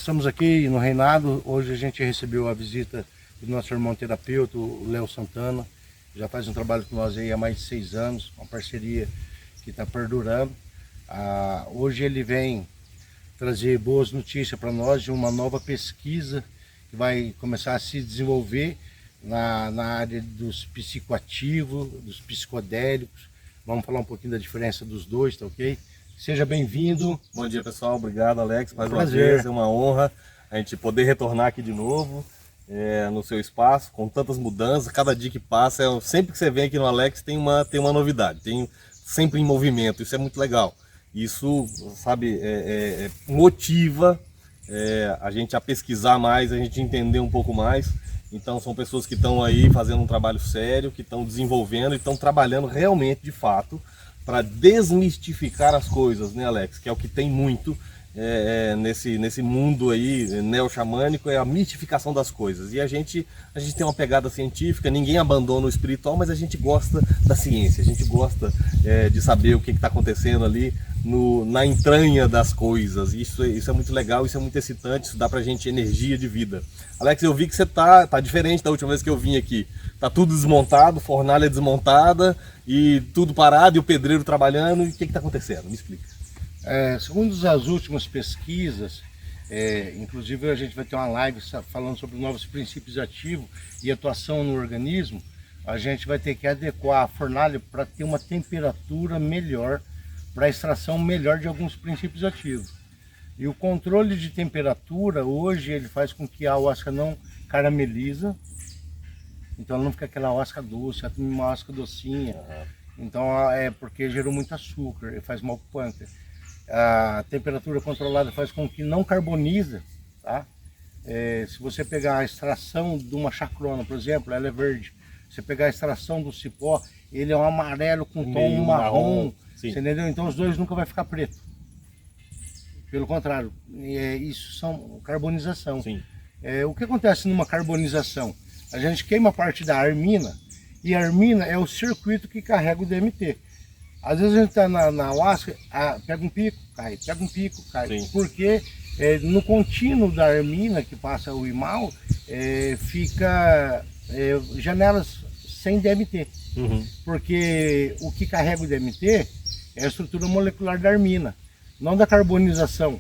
estamos aqui no Reinado. Hoje a gente recebeu a visita do nosso irmão terapeuta, o Léo Santana. Já faz um trabalho com nós aí há mais de 6 anos, uma parceria que está perdurando. Hoje ele vem trazer boas notícias para nós de uma nova pesquisa que vai começar a se desenvolver na área dos psicoativos, dos psicodélicos. Vamos falar um pouquinho da diferença dos dois, tá ok? Seja bem-vindo. Bom dia, pessoal. Obrigado, Alex. Mais uma Prazer. vez, é uma honra a gente poder retornar aqui de novo no seu espaço, com tantas mudanças. Cada dia que passa, sempre que você vem aqui no Alex, tem uma novidade, tem sempre em movimento. Isso é muito legal. Isso, sabe, motiva a gente a pesquisar mais, a gente entender um pouco mais. Então, são pessoas que estão aí fazendo um trabalho sério, que estão desenvolvendo e estão trabalhando realmente, de fato, para desmistificar as coisas, né, Alex? Que é o que tem muito nesse mundo aí neo-xamânico, é a mistificação das coisas. E a gente tem uma pegada científica, ninguém abandona o espiritual, mas a gente gosta da ciência, a gente gosta de saber o que está acontecendo ali na entranha das coisas. Isso é muito legal, isso é muito excitante, isso dá pra gente energia de vida. Alex, eu vi que você tá diferente da última vez que eu vim aqui. Tá tudo desmontado, fornalha desmontada e tudo parado e o pedreiro trabalhando. E o que está acontecendo? Me explica. Segundo as últimas pesquisas, inclusive a gente vai ter uma live falando sobre novos princípios ativos e atuação no organismo. A gente vai ter que adequar a fornalha para ter uma temperatura melhor, para a extração melhor de alguns princípios ativos. E o controle de temperatura hoje ele faz com que a osca não carameliza, então ela não fica aquela osca doce, ela tem uma osca docinha. Então é porque gerou muito açúcar e faz mal para o pâncreas. A temperatura controlada faz com que não carboniza, tá? Se você pegar a extração de uma chacrona, por exemplo, ela é verde. Se você pegar a extração do cipó, ele é um amarelo com tom marrom. Você entendeu? Então os dois nunca vai ficar preto. Pelo contrário, isso são carbonização. O que acontece numa carbonização? A gente queima parte da armina, e a armina é o circuito que carrega o DMT. Às vezes a gente está na huasca, pega um pico, cai, pega um pico, cai. Porque no contínuo da armina que passa o imal, fica janelas sem DMT. Porque o que carrega o DMT é a estrutura molecular da armina, não da carbonização.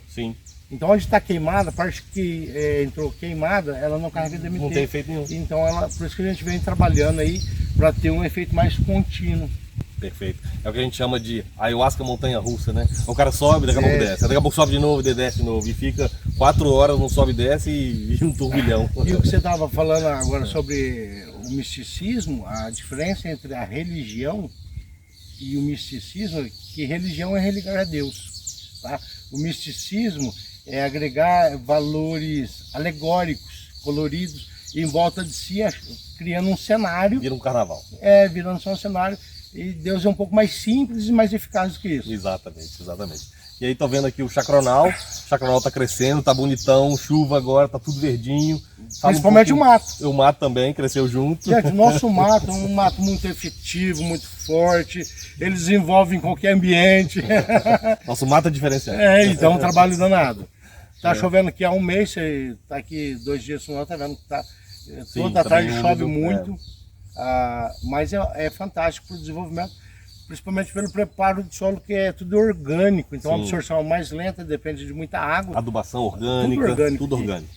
Então onde está queimada, a parte que entrou queimada, ela não carrega DMT. Não tem efeito nenhum. Então por isso que a gente vem trabalhando aí para ter um efeito mais contínuo. Perfeito. É o que a gente chama de ayahuasca montanha-russa, né? O cara sobe, daqui a pouco desce, daqui a pouco sobe de novo, desce de novo, e fica 4 horas, não sobe e desce e um turbilhão. E o que você estava falando agora sobre o misticismo, a diferença entre a religião e o misticismo, que religião é religar a Deus, tá? O misticismo é agregar valores alegóricos, coloridos, em volta de si, criando um cenário. Vira um carnaval. Virando só um cenário. E Deus é um pouco mais simples e mais eficaz do que isso. Exatamente, exatamente. E aí tô vendo aqui o chacronal tá crescendo, tá bonitão, chuva agora, tá tudo verdinho. Principalmente o mato. O mato também cresceu junto. Gente, o nosso mato é um mato muito efetivo, muito forte, ele desenvolve em qualquer ambiente. Nosso mato é diferenciado. Então é um trabalho danado. Tá chovendo aqui há um mês, você tá aqui 2 dias, não tá vendo que tá, toda tarde chove muito. Mas é fantástico para o desenvolvimento, principalmente pelo preparo do solo, que é tudo orgânico, então a absorção é mais lenta, depende de muita água. Adubação orgânica, tudo orgânico.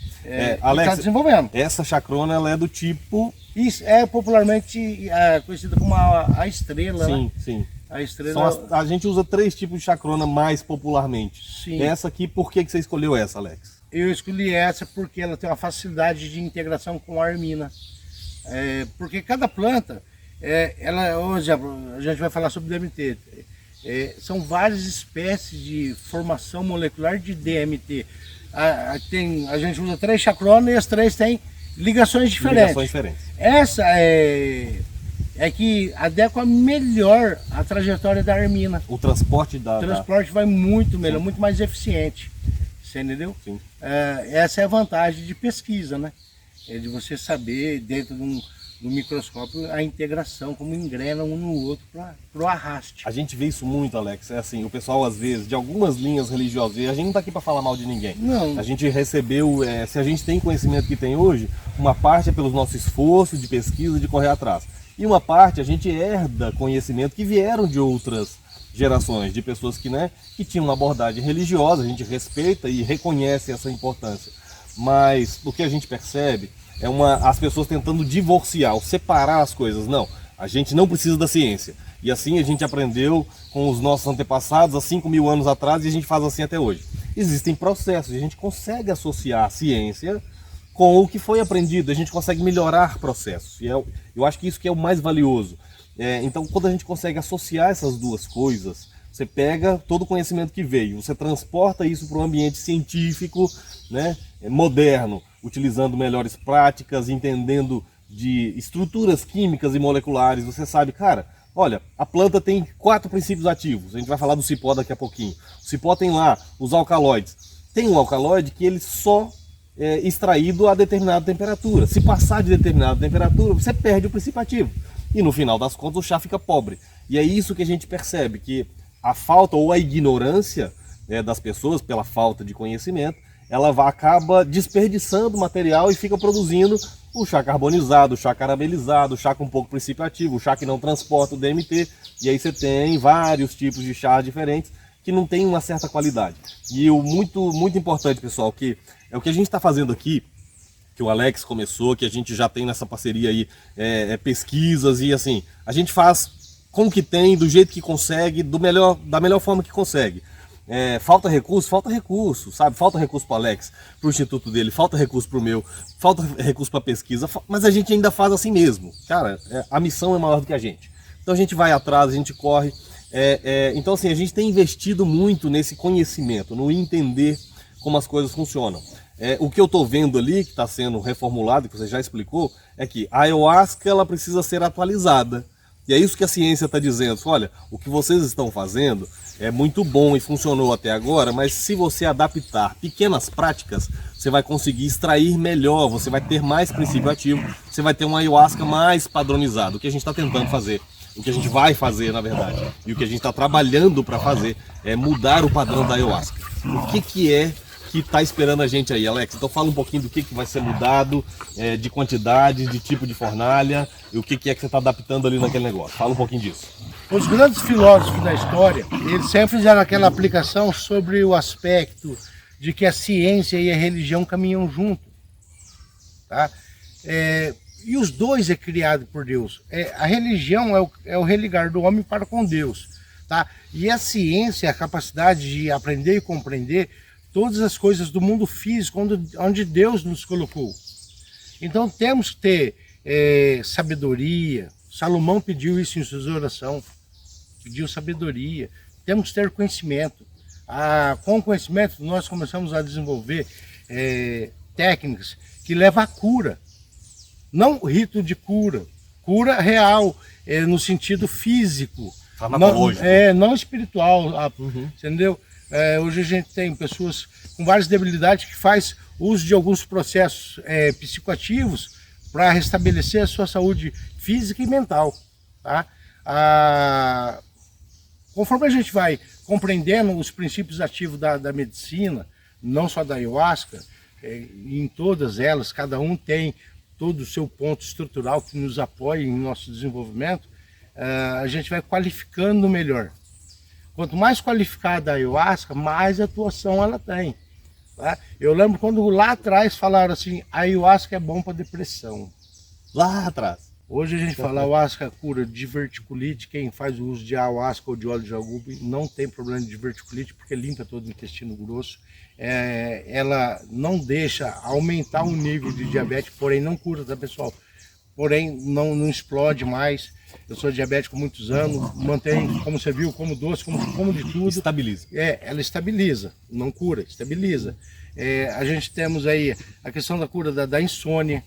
Alex, está desenvolvendo. Essa chacrona ela é do tipo... Isso é popularmente conhecida como a estrela. Sim. A estrela... A gente usa 3 tipos de chacrona mais popularmente. Essa aqui, por que você escolheu essa, Alex? Eu escolhi essa porque ela tem uma facilidade de integração com a armina. Porque cada planta, hoje a gente vai falar sobre DMT, são várias espécies de formação molecular de DMT. A gente usa 3 chacronas e as 3 têm ligações diferentes. Essa é que adequa melhor a trajetória da armina. O transporte vai muito melhor, muito mais eficiente. Você entendeu? Essa é a vantagem de pesquisa, né? De você saber dentro de no microscópio a integração, como engrena um no outro para o arraste. A gente vê isso muito, Alex. É assim, o pessoal às vezes, de algumas linhas religiosas, e a gente não está aqui para falar mal de ninguém. Não. A gente recebeu, se a gente tem conhecimento que tem hoje, uma parte é pelo nosso esforço de pesquisa, de correr atrás. E uma parte a gente herda conhecimento que vieram de outras gerações, de pessoas que tinham uma abordagem religiosa, a gente respeita e reconhece essa importância. Mas o que a gente percebe é as pessoas tentando divorciar, ou separar as coisas. Não, a gente não precisa da ciência. E assim a gente aprendeu com os nossos antepassados há 5.000 anos atrás e a gente faz assim até hoje. Existem processos e a gente consegue associar a ciência com o que foi aprendido, a gente consegue melhorar processos. E eu acho que isso que é o mais valioso. Então, quando a gente consegue associar essas duas coisas, você pega todo o conhecimento que veio, você transporta isso para um ambiente científico, moderno, utilizando melhores práticas, entendendo de estruturas químicas e moleculares. Você sabe, cara, olha, a planta tem 4 princípios ativos. A gente vai falar do cipó daqui a pouquinho. O cipó tem lá os alcaloides. Tem um alcaloide que ele só é extraído a determinada temperatura. Se passar de determinada temperatura, você perde o princípio ativo. E no final das contas o chá fica pobre. E é isso que a gente percebe, que a falta ou a ignorância das pessoas pela falta de conhecimento, ela acaba desperdiçando material e fica produzindo o chá carbonizado, o chá caramelizado, o chá com pouco princípio ativo, o chá que não transporta o DMT. E aí você tem vários tipos de chás diferentes que não tem uma certa qualidade. E o muito importante, pessoal, que é o que a gente está fazendo aqui, que o Alex começou, que a gente já tem nessa parceria aí, pesquisas e assim, a gente faz com o que tem, do jeito que consegue, da melhor forma que consegue. Falta recurso, sabe? Falta recurso para o Alex, para o instituto dele, falta recurso para o meu, falta recurso para pesquisa, mas a gente ainda faz assim mesmo. Cara, a missão é maior do que a gente. Então a gente vai atrás, a gente corre. Então assim, a gente tem investido muito nesse conhecimento, no entender como as coisas funcionam. O que eu estou vendo ali, que está sendo reformulado, que você já explicou, é que a ayahuasca ela precisa ser atualizada. E é isso que a ciência está dizendo. Olha, o que vocês estão fazendo é muito bom e funcionou até agora, mas se você adaptar pequenas práticas, você vai conseguir extrair melhor, você vai ter mais princípio ativo, você vai ter uma ayahuasca mais padronizada. O que a gente está tentando fazer, o que a gente vai fazer, na verdade, e o que a gente está trabalhando para fazer é mudar o padrão da ayahuasca. O que é que está esperando a gente aí, Alex? Então fala um pouquinho do que vai ser mudado, de quantidade, de tipo de fornalha, e o que é que você está adaptando ali naquele negócio. Fala um pouquinho disso. Os grandes filósofos da história, eles sempre fizeram aquela aplicação sobre o aspecto de que a ciência e a religião caminham junto. Tá? E os dois é criado por Deus. A religião é o religar do homem para com Deus. Tá? E a ciência é a capacidade de aprender e compreender todas as coisas do mundo físico, onde Deus nos colocou. Então temos que ter sabedoria. Salomão pediu isso em sua oração, pediu sabedoria. Temos que ter conhecimento. Com o conhecimento nós começamos a desenvolver técnicas que levam à cura. Não rito de cura, cura real, no sentido físico, não espiritual, entendeu? Hoje a gente tem pessoas com várias debilidades que faz uso de alguns processos psicoativos para restabelecer a sua saúde física e mental. Tá? Conforme a gente vai compreendendo os princípios ativos da medicina, não só da ayahuasca, em todas elas, cada um tem todo o seu ponto estrutural que nos apoia em nosso desenvolvimento, a gente vai qualificando melhor. Quanto mais qualificada a ayahuasca, mais atuação ela tem. Tá? Eu lembro quando lá atrás falaram assim, a ayahuasca é bom para depressão. Lá atrás. Hoje a gente fala ayahuasca cura diverticulite, quem faz o uso de ayahuasca ou de óleo de jagube não tem problema de diverticulite porque limpa todo o intestino grosso. Ela não deixa aumentar o nível de diabetes, porém não cura, tá pessoal? Porém não explode mais. Eu sou diabético há muitos anos, mantém, como você viu, como doce, como de tudo. Estabiliza. Ela estabiliza, não cura, estabiliza. A gente temos aí a questão da cura da insônia,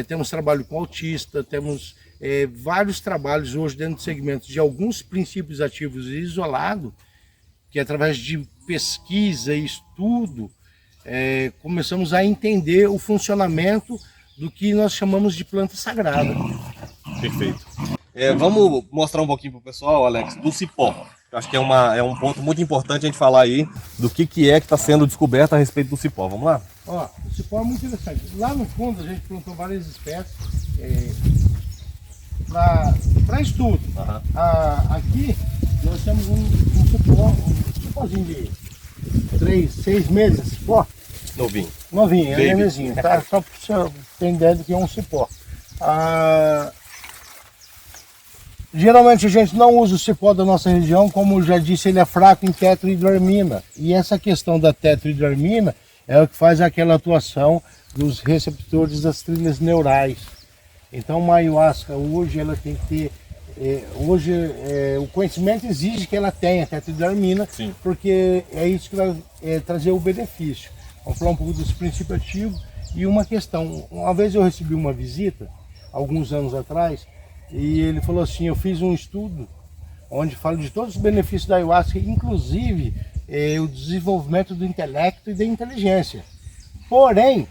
temos trabalho com autista, temos vários trabalhos hoje dentro do segmento de alguns princípios ativos isolados, que através de pesquisa e estudo, começamos a entender o funcionamento do que nós chamamos de planta sagrada. Perfeito. Vamos mostrar um pouquinho pro pessoal, Alex, do cipó. Eu acho que é um ponto muito importante a gente falar aí do que está sendo descoberto a respeito do cipó. Vamos lá? Ó, o cipó é muito interessante. Lá no fundo a gente plantou várias espécies para estudo. Uhum. Aqui nós temos um cipózinho de 3, 6 meses, cipó. Novinho, é bebezinho, tá? Só para você ter ideia do que é um cipó. Geralmente a gente não usa o cipó da nossa região, como eu já disse, ele é fraco em tetrohidroamina. E essa questão da tetrohidroamina é o que faz aquela atuação dos receptores das trilhas neurais. Então uma ayahuasca hoje ela tem que ter, o conhecimento exige que ela tenha tetrohidroamina, porque é isso que vai trazer o benefício. Vamos falar um pouco desse princípio ativo e uma questão. Uma vez eu recebi uma visita, alguns anos atrás, e ele falou assim, eu fiz um estudo onde falo de todos os benefícios da ayahuasca, inclusive o desenvolvimento do intelecto e da inteligência. Porém,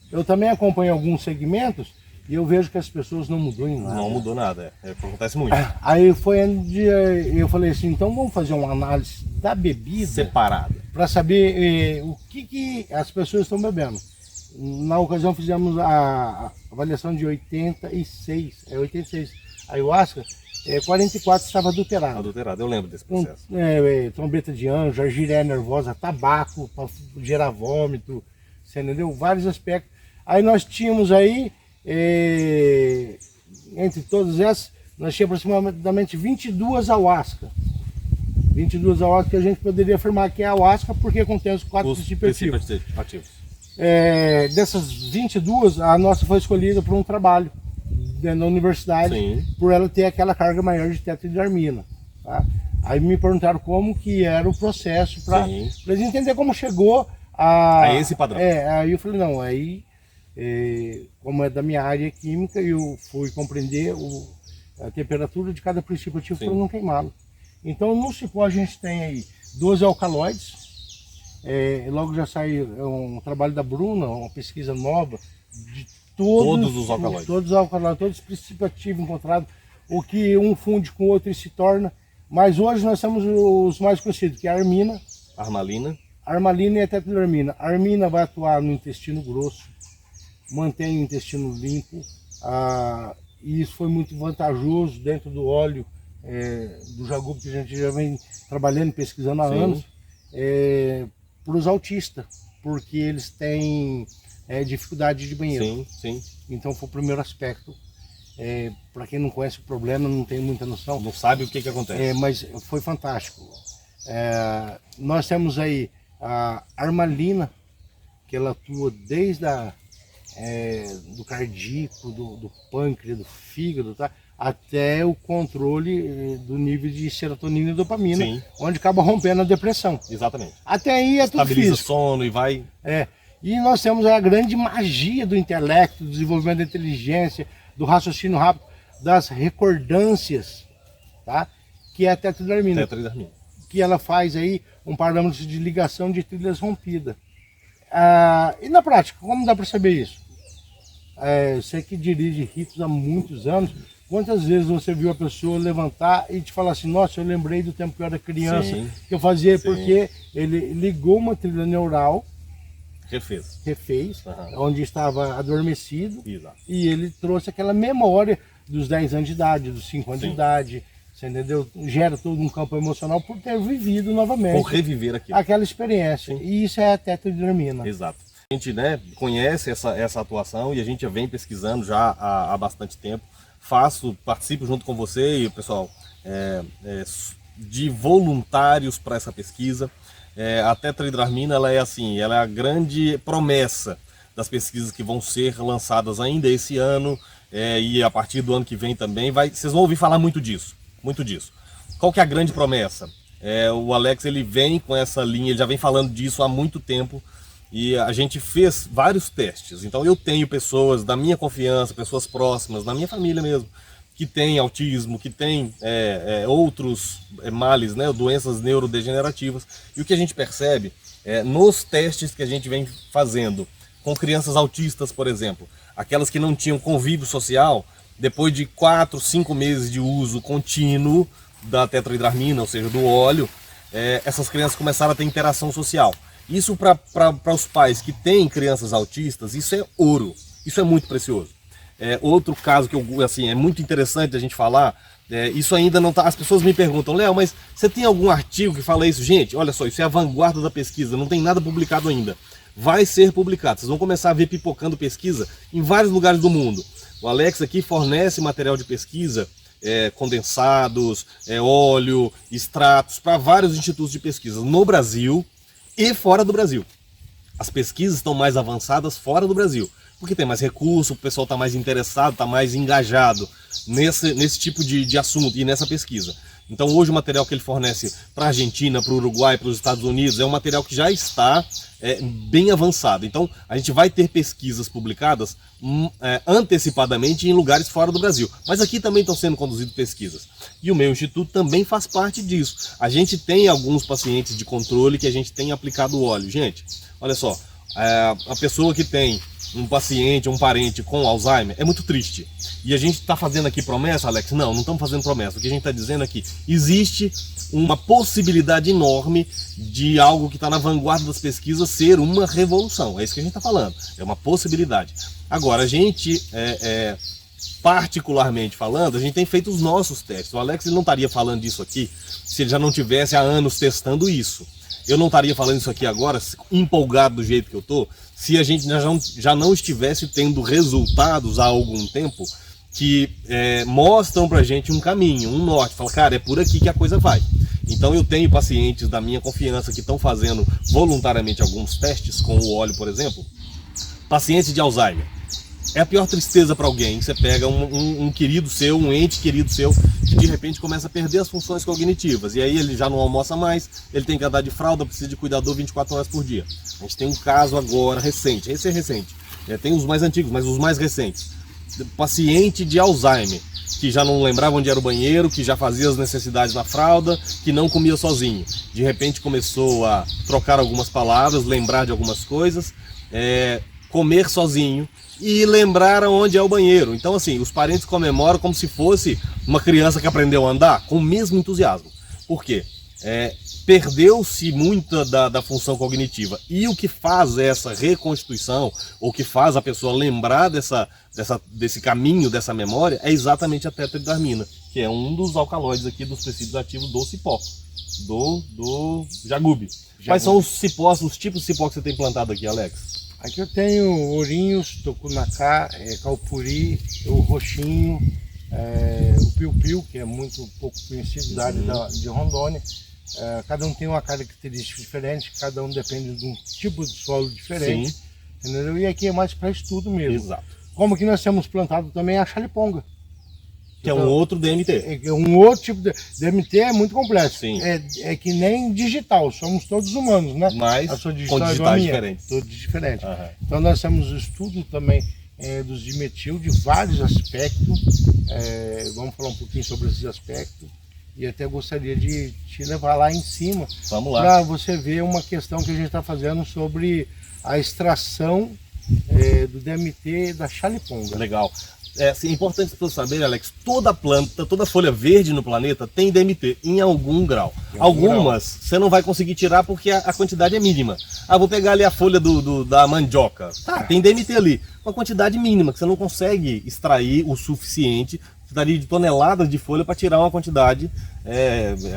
eu também acompanho alguns segmentos e eu vejo que as pessoas não mudou em nada. Não mudou nada, acontece muito. Aí foi onde eu falei assim, então vamos fazer uma análise da bebida separada para saber o que as pessoas estão bebendo. Na ocasião fizemos a avaliação de 86, 86 ayahuasca, 44 estava adulterado. Adulterado, eu lembro desse processo. Trombeta de anjo, argiré nervosa, tabaco para gerar vômito, você entendeu? Vários aspectos. Aí nós tínhamos aí, entre todas essas, nós tínhamos aproximadamente 22 ayahuasca. 22 ayahuasca que a gente poderia afirmar que é ayahuasca porque contém os 4 princípios ativos. Dessas 22, a nossa foi escolhida por um trabalho na universidade, por ela ter aquela carga maior de tetrohidroamina. Tá? Aí me perguntaram como que era o processo para eles entenderem como chegou a esse padrão. Aí eu falei, não, como é da minha área química, eu fui compreender a temperatura de cada princípio ativo para não queimá-lo. Então no cipó a gente tem aí 12 alcaloides. Logo já saiu um trabalho da Bruna, uma pesquisa nova de todos os alcaloides. Todos os princípios ativos encontrados, o que um funde com o outro e se torna. Mas hoje nós temos os mais conhecidos, que é a armina. Armalina e a tetrohidroamina. A armina vai atuar no intestino grosso, mantém o intestino limpo, e isso foi muito vantajoso dentro do óleo do jagubo, que a gente já vem trabalhando, pesquisando há anos. Para os autistas, porque eles têm dificuldade de banheiro. Então foi o primeiro aspecto. Para quem não conhece o problema, não tem muita noção. Não sabe o que acontece. Mas foi fantástico. Nós temos aí a armalina, que ela atua desde do cardíaco, do pâncreas, do fígado, tá? Até o controle do nível de serotonina e dopamina, onde acaba rompendo a depressão. Exatamente. Até aí é tudo físico. Estabiliza o sono e vai... E nós temos a grande magia do intelecto, do desenvolvimento da inteligência, do raciocínio rápido, das recordâncias, tá? Que é a tetrohidroamina. Que ela faz aí um parâmetro de ligação de trilhas rompidas. E na prática, como dá para saber isso? Você que dirige ritos há muitos anos, quantas vezes você viu a pessoa levantar e te falar assim, nossa, eu lembrei do tempo que eu era criança, que eu fazia porque ele ligou uma trilha neural, refez, onde estava adormecido, e ele trouxe aquela memória dos 10 anos de idade, dos 5 anos de idade, você entendeu? Gera todo um campo emocional por ter vivido novamente. Por reviver aquela experiência. E isso é a tetrohidroamina. Exato. A gente conhece essa atuação e a gente já vem pesquisando já há bastante tempo. Participo junto com você e o pessoal de voluntários para essa pesquisa. A tetrohidroamina ela é a grande promessa das pesquisas que vão ser lançadas ainda esse ano e a partir do ano que vem também. Vocês vão ouvir falar muito disso. Qual que é a grande promessa? O Alex ele vem com essa linha, ele já vem falando disso há muito tempo. E a gente fez vários testes, então eu tenho pessoas da minha confiança, pessoas próximas, na minha família mesmo, que têm autismo, que têm outros males, né, doenças neurodegenerativas. E o que a gente percebe nos testes que a gente vem fazendo com crianças autistas, por exemplo, aquelas que não tinham convívio social, depois de 4, 5 meses de uso contínuo da tetrahidramina, ou seja, do óleo, essas crianças começaram a ter interação social. Isso para os pais que têm crianças autistas, isso é ouro, isso é muito precioso. Outro caso que assim, é muito interessante a gente falar, isso ainda não está. As pessoas me perguntam, Léo, mas você tem algum artigo que fala isso? Gente, olha só, isso é a vanguarda da pesquisa, não tem nada publicado ainda. Vai ser publicado, vocês vão começar a ver pipocando pesquisa em vários lugares do mundo. O Alex aqui fornece material de pesquisa, condensados, óleo, extratos, para vários institutos de pesquisa no Brasil e fora do Brasil. As pesquisas estão mais avançadas fora do Brasil, porque tem mais recurso, o pessoal está mais interessado, está mais engajado nesse tipo de assunto e nessa pesquisa. Então hoje o material que ele fornece para a Argentina, para o Uruguai, para os Estados Unidos, é um material que já está bem avançado. Então a gente vai ter pesquisas publicadas antecipadamente em lugares fora do Brasil. Mas aqui também estão sendo conduzidas pesquisas. E o meu instituto também faz parte disso. A gente tem alguns pacientes de controle que a gente tem aplicado óleo. Gente, olha só, a pessoa que tem um paciente, um parente com Alzheimer, é muito triste. E a gente está fazendo aqui promessa, Alex? Não, não estamos fazendo promessa. O que a gente está dizendo aqui, existe uma possibilidade enorme de algo que está na vanguarda das pesquisas ser uma revolução. É isso que a gente está falando. É uma possibilidade. Agora, a gente, particularmente falando, a gente tem feito os nossos testes. O Alex ele não estaria falando disso aqui se ele já não tivesse há anos testando isso. Eu não estaria falando isso aqui agora, empolgado do jeito que eu estou, se a gente já não estivesse tendo resultados há algum tempo que mostram pra gente um caminho, um norte. Fala, cara, é por aqui que a coisa vai. Então eu tenho pacientes da minha confiança que estão fazendo voluntariamente alguns testes com o óleo, por exemplo. Pacientes de Alzheimer. É a pior tristeza para alguém. Você pega um querido seu, um ente querido seu, que de repente começa a perder as funções cognitivas. E aí ele já não almoça mais, ele tem que andar de fralda, precisa de cuidador 24 horas por dia. A gente tem um caso agora recente, esse é recente. Tem os mais antigos, mas os mais recentes. Paciente de Alzheimer, que já não lembrava onde era o banheiro, que já fazia as necessidades na fralda, que não comia sozinho. De repente começou a trocar algumas palavras, lembrar de algumas coisas, comer sozinho e lembrar onde é o banheiro. Então assim, os parentes comemoram como se fosse uma criança que aprendeu a andar com o mesmo entusiasmo. Por quê? Perdeu-se muita da função cognitiva. E o que faz essa reconstituição, ou que faz a pessoa lembrar desse caminho, dessa memória, é exatamente a tetrahidramina, que é um dos alcaloides aqui dos princípios ativos do cipó, do jagube. Quais são os cipós, os tipos de cipó que você tem plantado aqui, Alex? Aqui eu tenho ourinhos, tucunacá, calpuri, o roxinho, o piu-piu, que é muito pouco conhecido da área de Rondônia. Cada um tem uma característica diferente, cada um depende de um tipo de solo diferente. Entendeu? E aqui é mais para estudo mesmo. Exato. Como que nós temos plantado também a chaliponga. Que é um outro DMT. É um outro tipo de DMT, é muito complexo. Sim. É que nem digital, somos todos humanos, né? Mas a sua com digitais diferentes. Todos diferentes. Uhum. Então nós temos o estudo também dos dimetil de vários aspectos. Vamos falar um pouquinho sobre esses aspectos. E até gostaria de te levar lá em cima. Vamos lá. Para você ver uma questão que a gente está fazendo sobre a extração do DMT da chaliponga. Legal. É importante as pessoas saberem, Alex, toda planta, toda folha verde no planeta tem DMT em algum grau. Algumas você não vai conseguir tirar porque a quantidade é mínima. Vou pegar ali a folha da mandioca. Tem DMT ali. Uma quantidade mínima, que você não consegue extrair o suficiente, daria de toneladas de folha para tirar uma quantidade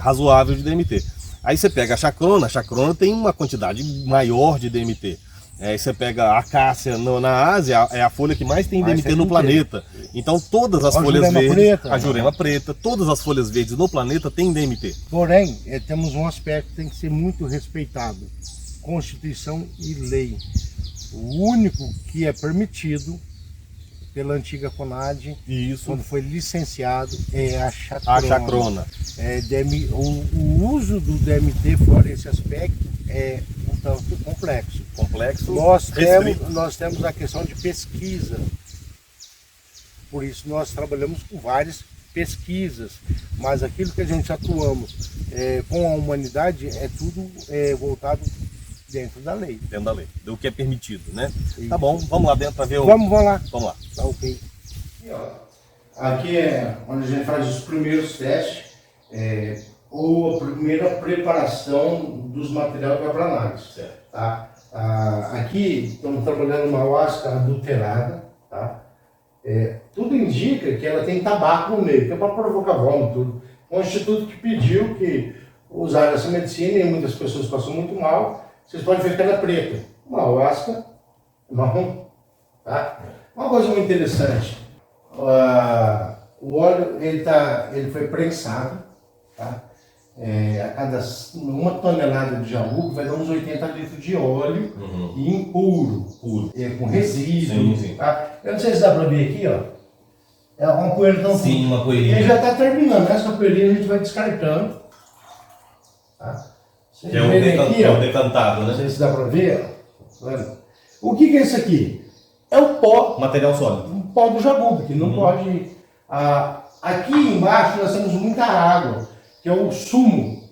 razoável de DMT. Aí você pega a chacrona tem uma quantidade maior de DMT. Aí você pega a acácia na Ásia, é a folha que mais tem DMT no planeta. Então todas as folhas verdes, a jurema preta, todas as folhas verdes no planeta têm DMT. Porém, temos um aspecto que tem que ser muito respeitado: Constituição e lei. O único que é permitido pela antiga CONAD, quando foi licenciado, é a chacrona. A chacrona. O uso do DMT fora esse aspecto é um tanto complexo. Nós temos a questão de pesquisa. Por isso nós trabalhamos com várias pesquisas, mas aquilo que a gente atuamos com a humanidade é tudo voltado dentro da lei. Dentro da lei, do que é permitido, né? Isso. Tá bom, vamos lá dentro para ver o... Vamos lá. Vamos lá. Tá ok. E, Aqui é onde a gente faz os primeiros testes, ou a primeira preparação dos materiais para análise. Tá? Aqui estamos trabalhando uma ayahuasca adulterada. Tá? Tudo indica que ela tem tabaco no meio, que é para provocar vômito. Tudo. Um instituto que pediu que usaram essa medicina e muitas pessoas passam muito mal. Vocês podem ver que ela é preta. Uma ayahuasca marrom. Tá? Uma coisa muito interessante. O óleo ele foi prensado. Tá? A cada 1 tonelada de jambu vai dar uns 80 litros de óleo e impuro, com resíduo. Sim. Tá? Eu não sei se dá para ver aqui, ó. É uma poeira tão. Sim, uma poeirinha. Ele já está terminando. Essa poeirinha a gente vai descartando. Tá? Que é o decantado, né? Não sei se dá para ver. Ó. O que é isso aqui? É o pó. Material sólido. O pó do jabugo, que não pode. Aqui embaixo nós temos muita água, que é o sumo.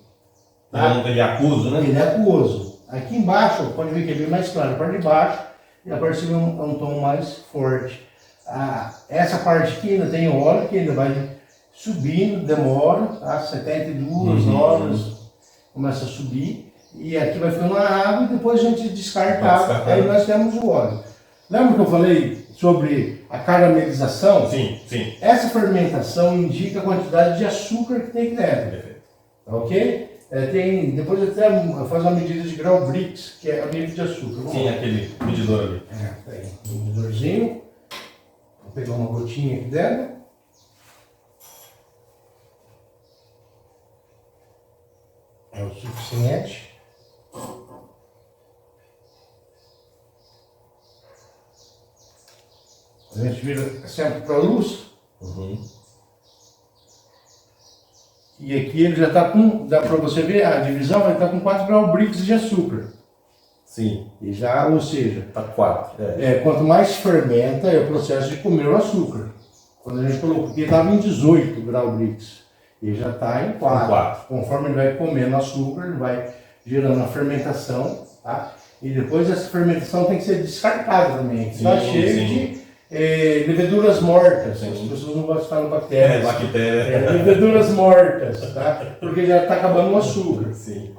Tá? Ele é aquoso, né? Ele é aquoso. Aqui embaixo, pode ver que é bem mais claro. A parte de baixo e a parte de cima é um tom mais forte. Essa parte aqui ainda tem óleo, que ainda vai subindo, demora, tá? 72 horas começa a subir. E aqui vai ficando a água e depois a gente descarta a água. Aí nós temos o óleo. Lembra que eu falei sobre a caramelização? Sim. Essa fermentação indica a quantidade de açúcar que tem dentro. Ok? Depois até faz uma medida de grau Brix, que é a medida de açúcar. Sim, aquele medidor ali. Tá aí, um medidorzinho. Vou pegar uma gotinha aqui dentro. É o suficiente. A gente vira sempre para a luz. E aqui ele já está com, dá para você ver, a divisão vai estar com 4 graus Brix de açúcar. Sim. E já, ou seja, Tá 4. quanto mais fermenta é o processo de comer o açúcar. Quando a gente colocou aqui estava em 18 graus Brix. E já está em 4. Conforme ele vai comendo açúcar, ele vai gerando a fermentação. Tá? E depois essa fermentação tem que ser descartada também. Está cheio de leveduras mortas. As pessoas não gostam de falar bactérias. Leveduras mortas, tá? Porque já está acabando o açúcar. Sim.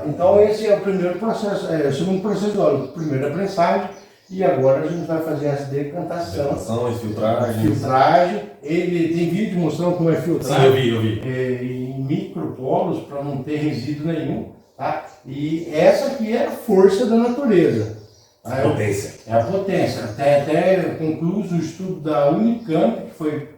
Então esse é o primeiro processo, o segundo processo do óleo. Primeiro a prensagem e agora a gente vai fazer essa decantação. Filtragem. Ele tem vídeo mostrando como é filtrado. Sim, eu vi. Em micropolos para não ter resíduo nenhum. Tá? E essa aqui é a força da natureza. Potência. É a potência. Até concluso o estudo da Unicamp, que foi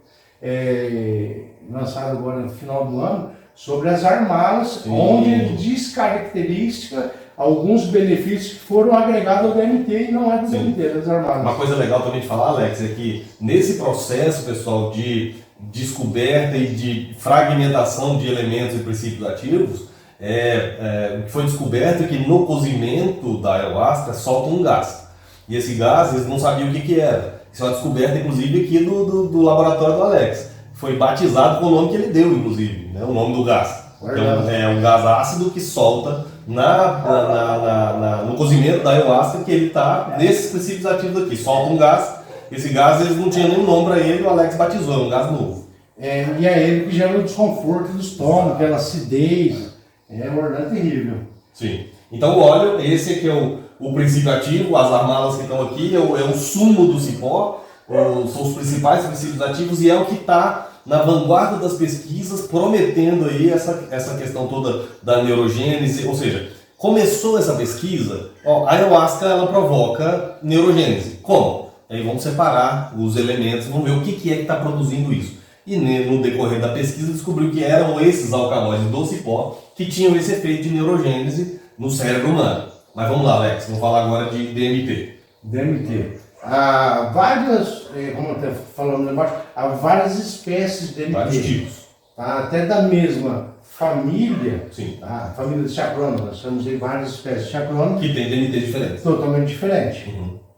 lançado agora no final do ano, sobre as armalas, onde ele descaracteriza alguns benefícios que foram agregados ao DMT e não é do DMT, das armalas. Uma coisa legal também de falar, Alex, é que nesse processo, pessoal, de descoberta e de fragmentação de elementos e princípios ativos, o que foi descoberto é que no cozimento da ayahuasca solta um gás. E esse gás eles não sabiam o que era. Isso é uma descoberta, inclusive, aqui do laboratório do Alex. Foi batizado com o nome que ele deu, inclusive, né? O nome do gás. Então, é um gás ácido que solta no cozimento da ayahuasca, que ele está nesses princípios ativos aqui. Solta um gás. Esse gás eles não tinham nenhum nome para ele, o Alex batizou, é um gás novo. E é ele que gera o desconforto do estômago, aquela acidez. É um organo terrível. Sim. Então o óleo, esse aqui é o princípio ativo, as armalas que estão aqui, é o sumo do cipó, são os principais princípios ativos e é o que está na vanguarda das pesquisas, prometendo aí essa questão toda da neurogênese, ou seja, começou essa pesquisa, a ayahuasca ela provoca neurogênese. Como? Aí vamos separar os elementos, vamos ver o que é que está produzindo isso. E no decorrer da pesquisa descobriu que eram esses alcaloides do cipó que tinham esse efeito de neurogênese no cérebro humano. Mas vamos lá, Alex, vamos falar agora de DMT. DMT. Há várias, como eu estou falando lá embaixo, há várias espécies de DMT. Vários tipos. Até da mesma família. Sim. A família de chacrona, nós temos aí várias espécies de chacrona. Que tem DMT diferentes. Totalmente diferente.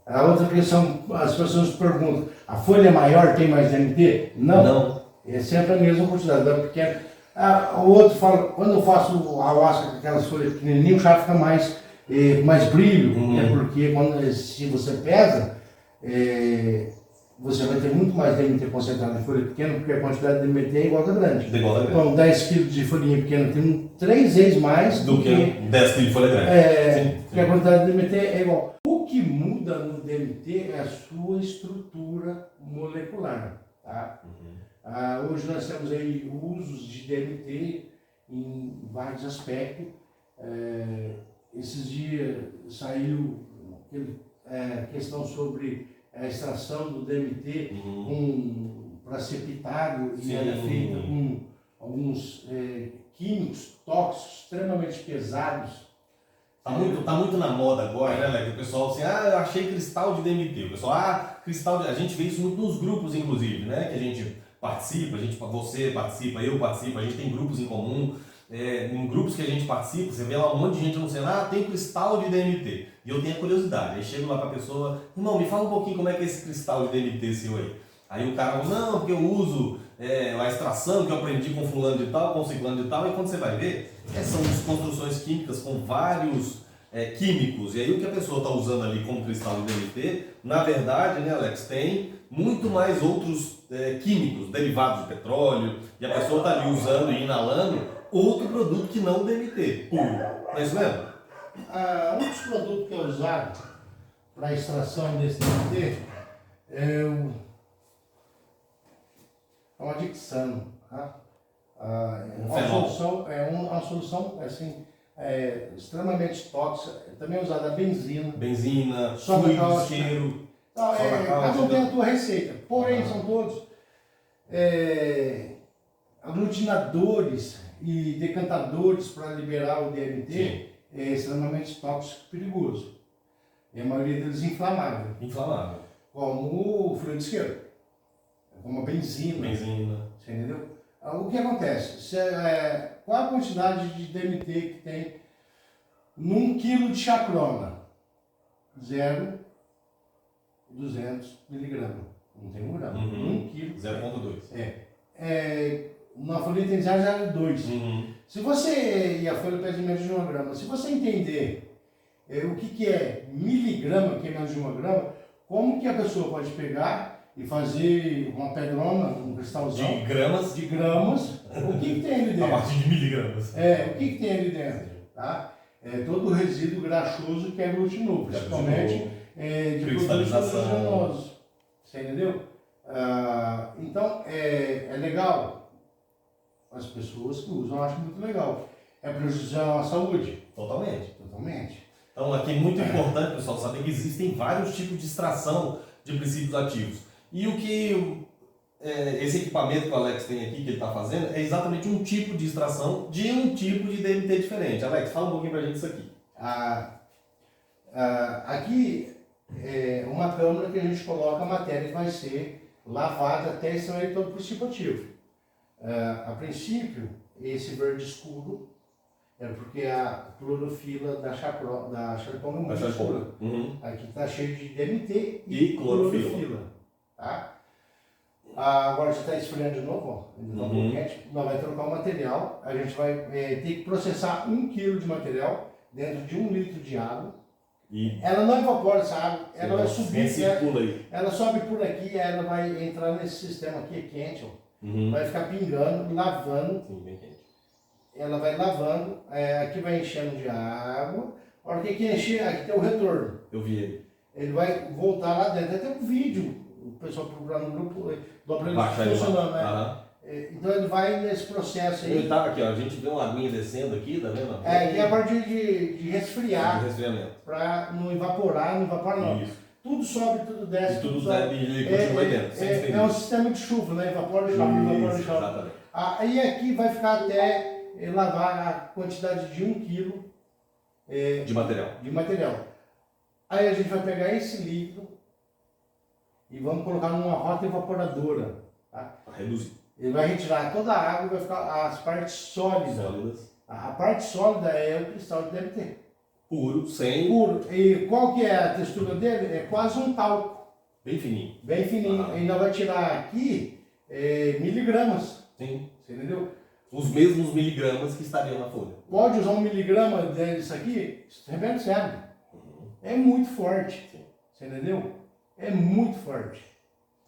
A outra questão, as pessoas perguntam, a folha maior tem mais DMT? Não. É sempre a mesma quantidade, da pequena. O outro fala, quando eu faço ayahuasca com aquelas folhas pequenininhas, o chá fica mais brilho, porque se você pesa, você vai ter muito mais DMT concentrado em folha pequena, porque a quantidade de DMT é igual a grande. Igual a grande. Então, 10 kg de folhinha pequena tem 3 vezes mais Do que 10 kg de folha grande. Porque a quantidade de DMT é igual. O que muda no DMT é a sua estrutura molecular. Tá? Hoje nós temos aí usos de DMT em vários aspectos. Esses dias saiu questão sobre a extração do DMT para ser pitado e era feita com alguns químicos tóxicos extremamente pesados. Tá muito na moda agora, né, Alex? O pessoal assim, eu achei cristal de DMT. O pessoal, cristal de... A gente vê isso muito nos grupos, inclusive, né? Que a gente participa, você participa, eu participo, a gente tem grupos em comum. Em grupos que a gente participa, você vê lá um monte de gente anunciando, tem cristal de DMT. E eu tenho a curiosidade, aí chego lá pra pessoa, irmão, me fala um pouquinho como é que é esse cristal de DMT seu aí. Aí o cara fala, não, porque eu uso a extração que eu aprendi com fulano de tal, com ciclano de tal, e quando você vai ver, são construções químicas com vários químicos. E aí o que a pessoa está usando ali como cristal de DMT, na verdade, né, Alex, tem muito mais outros químicos, derivados de petróleo, e a pessoa está ali usando e inalando outro produto que não o DMT puro. Não é isso mesmo? Um dos produtos que é usado para extração desse DMT é uma Dixano. Tá? Uma solução assim, extremamente tóxica. Também é usada a benzina. Fluido de isqueiro. Cada um tem a tua receita. Porém, são todos aglutinadores e decantadores para liberar o DMT. É extremamente tóxico e perigoso. E a maioria deles inflamável. Como o fluido de isqueiro. Como a benzina. Você entendeu? O que acontece? Qual a quantidade de DMT que tem num quilo de chacrona? 0,200 miligramas. Não tem um grama. 1 quilo. 0,2. Uma folha tem 0,02. Se você, e a folha pesa menos de 1 grama, se você entender o que é miligrama, que é menos de 1 grama, como que a pessoa pode pegar e fazer uma pedrona, um cristalzão de gramas, o que tem ali dentro? A partir de miligramas. O que tem ali dentro? Tá? Todo o resíduo graxoso que é glutinoso, principalmente de cristalização. produtos glutinosos. Você entendeu? Então, é legal. As pessoas que usam acham muito legal. É prejudicial à saúde? Totalmente. Então, aqui é muito importante, pessoal, saber que existem vários tipos de extração de princípios ativos. E o que esse equipamento que o Alex tem aqui, que ele está fazendo, é exatamente um tipo de extração de um tipo de DMT diferente. Alex, fala um pouquinho pra gente isso aqui. Aqui é uma câmara que a gente coloca a matéria que vai ser lavada até extrair todo o princípio ativo. A princípio, esse verde escuro é porque a clorofila da charipona é muito escura. Aqui está cheio de DMT e clorofila. Tá? Agora você está esfriando de novo, ó, ainda está um pouco quente. Nós vamos trocar o material. A gente vai ter que processar 1 kg de material dentro de 1 litro de água. Ela não evapora essa água, ela vai subir. Ela sobe por aqui, ela vai entrar nesse sistema aqui, é quente, ó. Vai ficar pingando, lavando. Sim, bem quente. Ela vai lavando, aqui vai enchendo de água. A hora que encher, aqui tem o retorno. Eu vi ele. Ele vai voltar lá dentro. Até um vídeo, o pessoal procurar no grupo do aparelho funcionando, né? Então ele vai nesse processo aí. Ele tá aqui, ó, a gente vê uma aguinha descendo aqui, tá vendo? Que é a partir de resfriar. De resfriamento. Para não evaporar não. Isso. Tudo sobe, tudo desce. E tudo sobe e continua aí dentro. É um sistema de chuva, né? Evapora e chove, Exatamente. Aí aqui vai ficar até lavar a quantidade de 1 quilo de material. Aí a gente vai pegar esse líquido e vamos colocar numa rota evaporadora. Tá? Para reduzir. Ele vai retirar toda a água e vai ficar as partes sólidas. A parte sólida é o cristal de DMT. Puro. E qual que é a textura dele? É quase um talco. Bem fininho. Ainda vai tirar aqui miligramas. Sim. Você entendeu? Os mesmos miligramas que estariam na folha. Pode usar 1 miligrama disso aqui, rebelde serve. É muito forte. Sim. Você entendeu? É muito forte.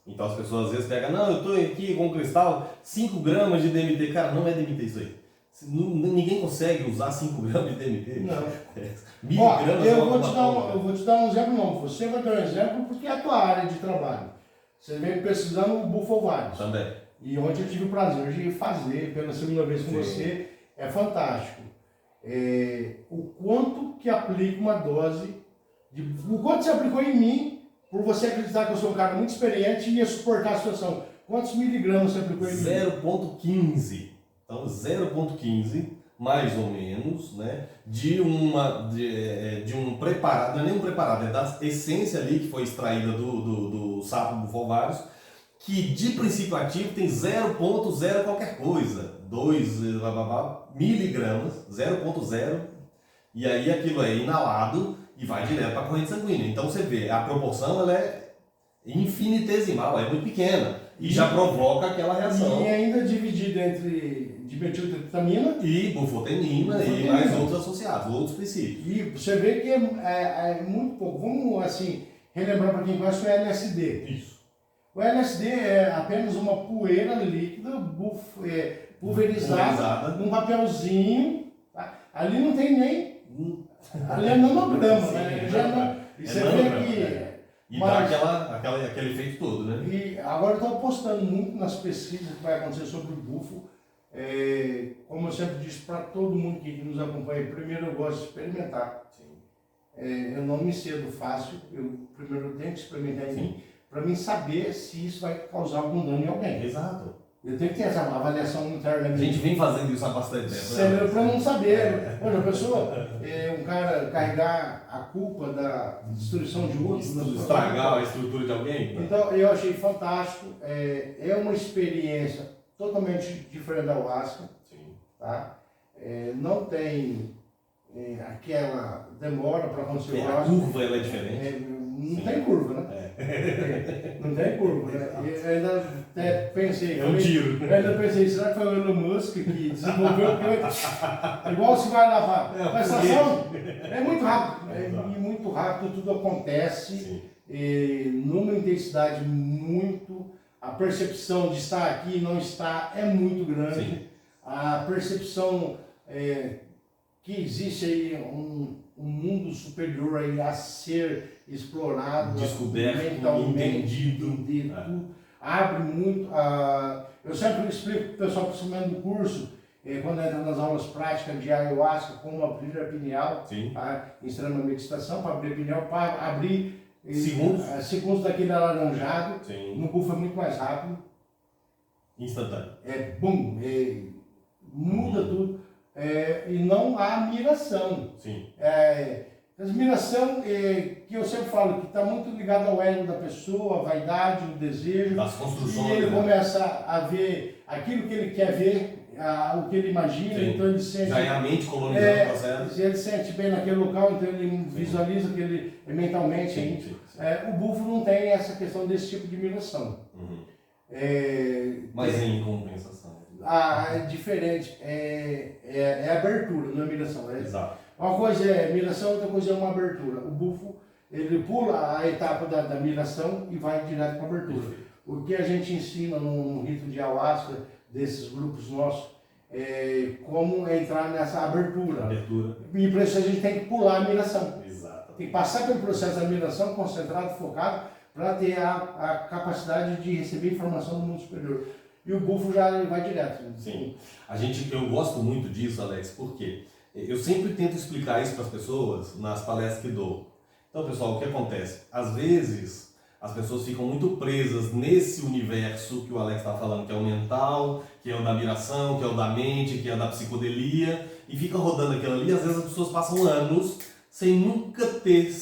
Então as pessoas às vezes pegam, não, eu estou aqui com cristal, 5 gramas de DMT. Cara, não é DMT isso aí. Ninguém consegue usar 5 gramas de DMT. Não. Miligramas eu vou te dar um exemplo, não. Você vai dar um exemplo porque é a tua área de trabalho. Você vem pesquisando o Bufovares. Também. E ontem eu tive o prazer de fazer pela segunda vez com você. É fantástico. O quanto que aplica uma dose, o quanto você aplicou em mim, por você acreditar que eu sou um cara muito experiente e ia suportar a situação. Quantos miligramas você aplicou em mim? 0,15. Então 0,15, mais ou menos, né, de um preparado, não é nem um preparado, é da essência ali que foi extraída do sapo Bufovares, que de princípio ativo tem 0,0 qualquer coisa, 2 miligramas, 0,0, e aí aquilo é inalado e vai direto para a corrente sanguínea. Então você vê, a proporção ela é infinitesimal, é muito pequena, e já provoca aquela reação. E ainda dividido entre dimetiltriptamina e bufotenina e mais outros associados, outros princípios. E você vê que é muito pouco. Vamos assim, relembrar para quem conhece o LSD. Isso. O LSD é apenas uma poeira líquida pulverizada num papelzinho. Tá? Ali não tem nem. Ali é nanograma, né? E você vê que. E dá aquele efeito todo, né? E agora eu estou apostando muito nas pesquisas que vai acontecer sobre o bufo. Como eu sempre disse para todo mundo que nos acompanha, primeiro eu gosto de experimentar. Eu não me cedo fácil, primeiro eu tenho que experimentar em mim, para mim saber se isso vai causar algum dano em alguém. Exato. Eu tenho que ter essa avaliação interna. A gente vem fazendo isso há bastante tempo. Para não saber. Olha, a pessoa, um cara carregar a culpa da destruição de outros, estragar a estrutura de alguém. Então eu achei fantástico. É uma experiência totalmente diferente da ayahuasca. Tá? Não tem aquela demora para acontecer o A curva ela é diferente. Não tem curva, né? Não tem curva, né? Eu ainda até pensei. É um tiro. Eu ainda pensei, será que foi o Elon Musk que desenvolveu? Igual se vai lá para a estação, é muito rápido. E muito rápido tudo acontece numa intensidade muito. A percepção de estar aqui e não estar é muito grande. Sim. A percepção que existe aí um mundo superior aí a ser explorado, descoberto, mentalmente, entendido. Abre muito. Eu sempre explico para o pessoal, principalmente no curso, quando entra nas aulas práticas de ayahuasca, como abrir a pineal, ensinando a meditação para abrir a pineal, para abrir segundos daquele alaranjado. No bufo é muito mais rápido. Instantâneo. Bum, muda tudo. E não há admiração. Admiração que eu sempre falo que está muito ligado ao ego da pessoa, a vaidade, o desejo. Das construções. E ele começa a ver aquilo que ele quer ver, o que ele imagina, então ele sente. Já é a mente colonizando o processo. Ele sente bem naquele local, então ele visualiza que ele mentalmente. O bufo não tem essa questão desse tipo de admiração. Mas em compensação. É diferente, é abertura, não é admiração. Exato. Uma coisa é admiração, outra coisa é uma abertura. O bufo, ele pula a etapa da admiração e vai direto para a abertura. O que a gente ensina no rito de ayahuasca, desses grupos nossos, é como entrar nessa abertura. E para isso a gente tem que pular a admiração. Exato. Tem que passar pelo processo de admiração, concentrado, focado, para ter a capacidade de receber informação do mundo superior. E o bufo já vai direto. Sim. Eu gosto muito disso, Alex, porque eu sempre tento explicar isso para as pessoas nas palestras que dou. Então, pessoal, o que acontece? Às vezes, as pessoas ficam muito presas nesse universo que o Alex está falando, que é o mental, que é o da admiração, que é o da mente, que é o da psicodelia, e fica rodando aquilo ali. Às vezes, as pessoas passam anos sem nunca ter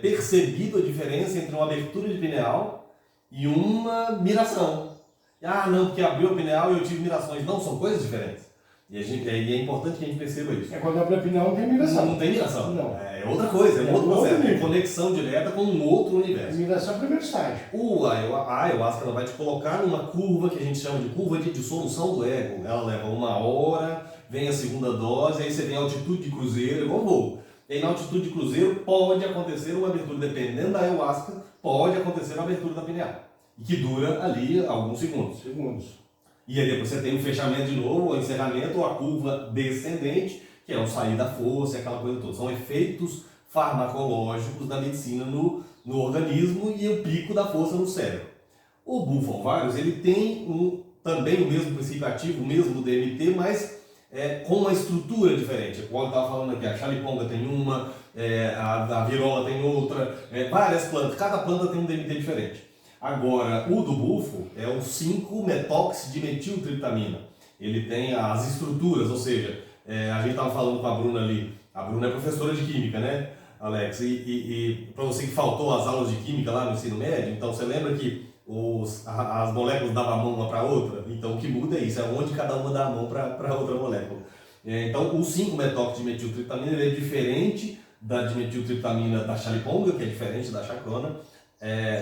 percebido a diferença entre uma abertura de pineal e uma miração. Não, porque abriu a pineal e eu tive mirações. Não, são coisas diferentes. E é importante que a gente perceba isso. Quando abre a pineal não tem miração. Não tem miração. Não. É outra coisa, é um outro processo. É conexão direta com um outro universo. Miração é o primeiro estágio. A ayahuasca ela vai te colocar numa curva que a gente chama de curva de dissolução do ego. Ela leva 1 hora, vem a segunda dose, aí você tem a altitude de cruzeiro, igual voo. E aí na altitude de cruzeiro pode acontecer uma abertura, dependendo da ayahuasca, pode acontecer uma abertura da pineal. e que dura ali alguns segundos. E aí depois você tem o fechamento de novo, o encerramento, ou a curva descendente, que é o sair da força, aquela coisa toda. São efeitos farmacológicos da medicina no organismo e o pico da força no cérebro. O Bufalvarius, ele tem também o mesmo princípio ativo, o mesmo DMT, mas com uma estrutura diferente. Como eu estava falando aqui, a Chaliponga tem uma, a Virola tem outra, várias plantas, cada planta tem um DMT diferente. Agora, o do bufo é o 5-metoxidimetiltriptamina. Ele tem as estruturas, ou seja, a gente estava falando com a Bruna ali, a Bruna é professora de química, né, Alex? E para você que faltou as aulas de química lá no ensino médio, então você lembra que as moléculas davam a mão uma para a outra? Então o que muda é isso, é onde cada uma dá a mão para outra molécula. Então o 5-metoxidimetiltriptamina ele é diferente da dimetiltriptamina da Chaliponga, que é diferente da chacrona.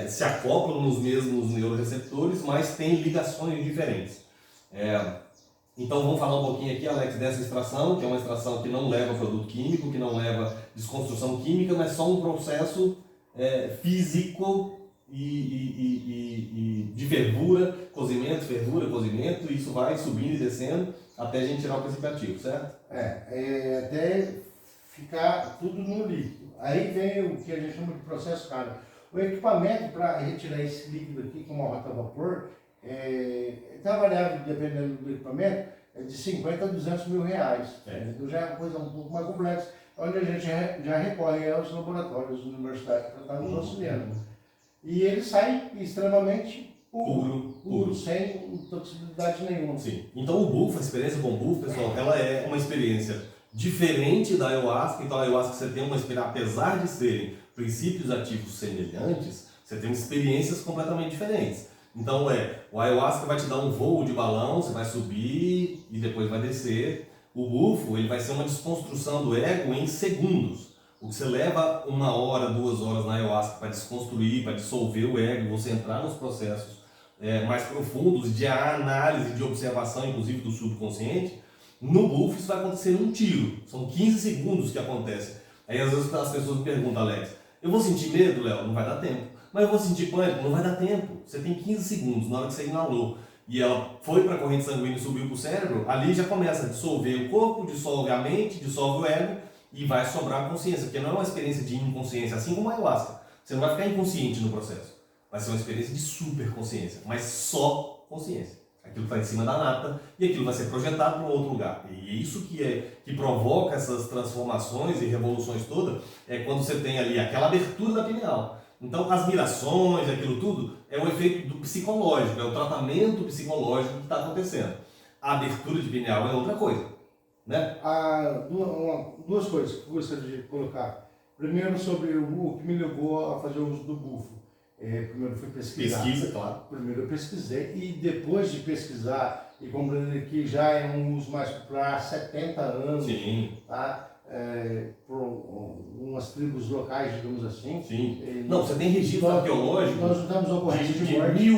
Se acoplam nos mesmos neuroreceptores, mas têm ligações diferentes. Então vamos falar um pouquinho aqui, Alex, dessa extração, que é uma extração que não leva produto químico, que não leva desconstrução química, mas só um processo físico e de fervura, cozimento, e isso vai subindo e descendo até a gente tirar o princípio ativo, certo? Até ficar tudo no líquido. Aí vem o que a gente chama de processo carga. O equipamento para retirar esse líquido aqui, com uma rota a vapor, está variável, dependendo do equipamento, de 50 a 200 mil reais. Então já é uma coisa um pouco mais complexa, onde a gente já recorre aos laboratórios universitários para estar nos auxiliando. E ele sai extremamente puro, sem toxicidade nenhuma. Sim. Então o bufo, a experiência com o bufo, pessoal, ela é uma experiência diferente da ayahuasca. Então a ayahuasca você tem uma experiência, apesar de serem princípios ativos semelhantes, você tem experiências completamente diferentes. Então o ayahuasca vai te dar um voo de balão, você vai subir e depois vai descer. O bufo, ele vai ser uma desconstrução do ego em segundos. O que você leva 1 hora, 2 horas na ayahuasca para desconstruir, para dissolver o ego, você entrar nos processos mais profundos de análise, de observação, inclusive do subconsciente, no bufo isso vai acontecer num tiro. São 15 segundos que acontece. Aí às vezes as pessoas me perguntam, Alex, eu vou sentir medo, Léo? Não vai dar tempo. Mas eu vou sentir pânico? Não vai dar tempo. Você tem 15 segundos na hora que você inalou e ela foi para a corrente sanguínea e subiu para o cérebro, ali já começa a dissolver o corpo, dissolve a mente, dissolve o ego e vai sobrar a consciência, porque não é uma experiência de inconsciência, assim como a ayahuasca. Você não vai ficar inconsciente no processo. Vai ser uma experiência de superconsciência, mas só consciência. Aquilo está em cima da nata e aquilo vai ser projetado para um outro lugar. E é isso que provoca essas transformações e revoluções todas, quando você tem ali aquela abertura da pineal. Então as mirações, aquilo tudo, é o efeito do psicológico, é o tratamento psicológico que está acontecendo. A abertura de pineal é outra coisa, né? Duas coisas que eu gostaria de colocar. Primeiro, sobre o que me levou a fazer o uso do bufo. Primeiro fui pesquisar. Pesquisa, claro. Primeiro eu pesquisei e depois de pesquisar e compreender que já é um uso mais popular há 70 anos. Sim. Tá? Por umas tribos locais, digamos assim. Sim. Não, você tem registro arqueológico. Nós juntamos ocorrência de morte.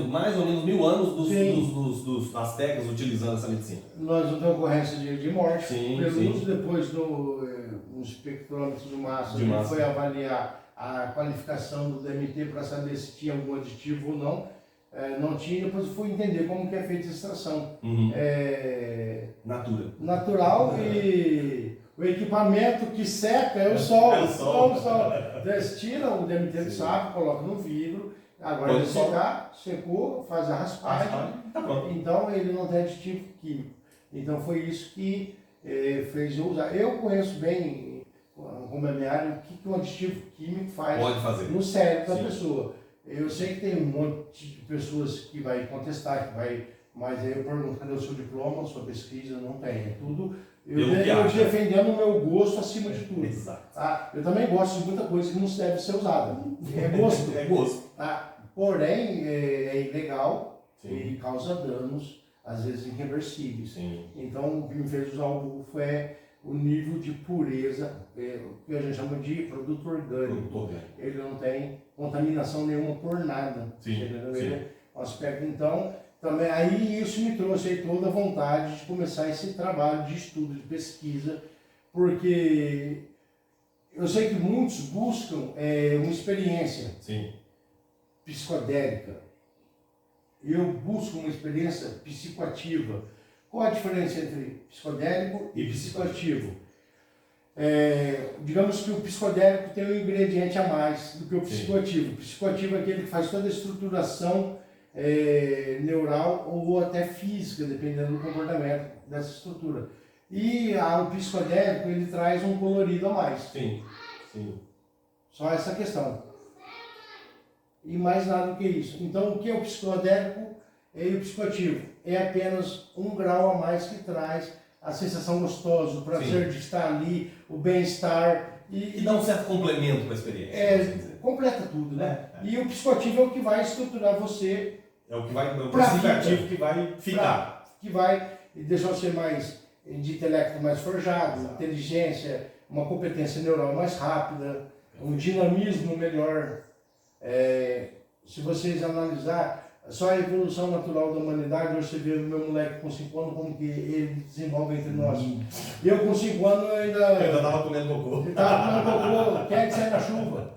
mais ou menos 1000 anos dos astecas utilizando essa medicina. Nós não temos ocorrência de morte. Sim, pelo uso depois no espectrômetro de massa, ele foi avaliar a qualificação do DMT para saber se tinha algum aditivo ou não. Não tinha, depois eu fui entender como que é feita a extração. Natural e o equipamento que seca é o sol. Eles tiram o DMT do saco, colocam no vidro, agora ele secar, secou, faz a raspagem. Então ele não tem aditivo químico. Então foi isso que fez eu usar. Eu conheço bem, como é minha área, o que um aditivo químico faz no cérebro da pessoa. Eu sei que tem um monte de pessoas que vai contestar, mas aí eu pergunto, cadê o seu diploma, sua pesquisa? Não tem, é tudo eu defendendo o meu gosto acima de tudo. Exato. Tá? Eu também gosto de muita coisa que não deve ser usada. É gosto. É gosto. Tá? Porém, é ilegal. E causa danos, às vezes irreversíveis. Sim. Então, o que me fez usar o bufo é o nível de pureza, o que a gente chama de produto orgânico. Ele não tem contaminação nenhuma por nada. Sim. Um aspecto, então, também aí isso me trouxe aí toda a vontade de começar esse trabalho de estudo, de pesquisa, porque eu sei que muitos buscam uma experiência psicodélica, eu busco uma experiência psicoativa. Qual a diferença entre psicodélico e psicoativo? Digamos que o psicodélico tem um ingrediente a mais do que o psicoativo. O psicoativo é aquele que faz toda a estruturação neural ou até física, dependendo do comportamento dessa estrutura. E o psicodélico, ele traz um colorido a mais. Sim, sim. Só essa questão. E mais nada do que isso. Então, o que é o psicodélico e o psicoativo? É apenas um grau a mais que traz a sensação gostosa, o prazer de estar ali, o bem-estar. E dá um certo complemento para a experiência. Completa tudo, né? E o psicoativo é o que vai estruturar você. É o que vai, o psicativo que vai ficar. Que vai deixar você mais de intelecto mais forjado, inteligência, uma competência neural mais rápida, um dinamismo melhor. Se vocês analisar só a evolução natural da humanidade, hoje você vê o meu moleque com 5 anos, como que ele desenvolve entre nós. Eu com 5 anos ainda estava comendo cocô. Ele estava comendo cocô, quer que saia na chuva.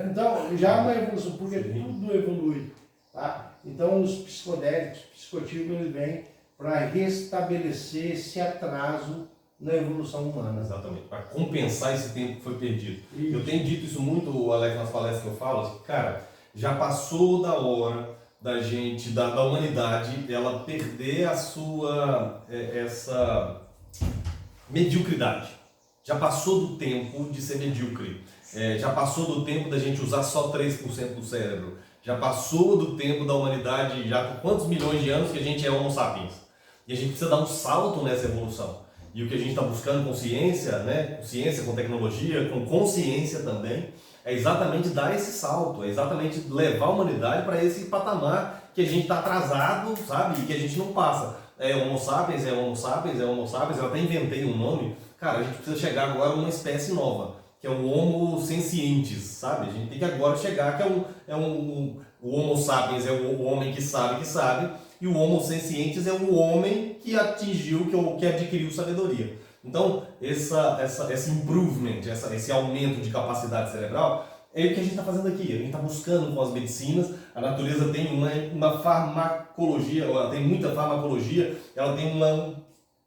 Então, já é uma evolução, porque tudo evolui. Tá? Então, os psicodélicos, psicoativos, eles vêm para restabelecer esse atraso na evolução humana. Exatamente, para compensar esse tempo que foi perdido. Isso. Eu tenho dito isso muito, Alex, nas palestras que eu falo, assim, cara, já passou da hora da gente, da humanidade, ela perder a sua, essa mediocridade. Já passou do tempo de ser medíocre. Já passou do tempo da gente usar só 3% do cérebro. Já passou do tempo da humanidade, já por quantos milhões de anos que a gente é Homo sapiens. E a gente precisa dar um salto nessa evolução. E o que a gente está buscando com ciência, né? Com ciência, com tecnologia, com consciência também, é exatamente dar esse salto, é exatamente levar a humanidade para esse patamar que a gente está atrasado, sabe? E que a gente não passa. É Homo sapiens, é Homo sapiens, é Homo sapiens, eu até inventei um nome. Cara, a gente precisa chegar agora a uma espécie nova, que é o Homo sensientes, sabe? A gente tem que agora chegar, que o Homo sapiens é o homem que sabe, e o Homo sensientes é o homem que atingiu, que adquiriu sabedoria. Então, esse improvement, esse aumento de capacidade cerebral, é o que a gente está fazendo aqui. A gente está buscando com as medicinas. A natureza tem uma farmacologia, ela tem muita farmacologia, ela tem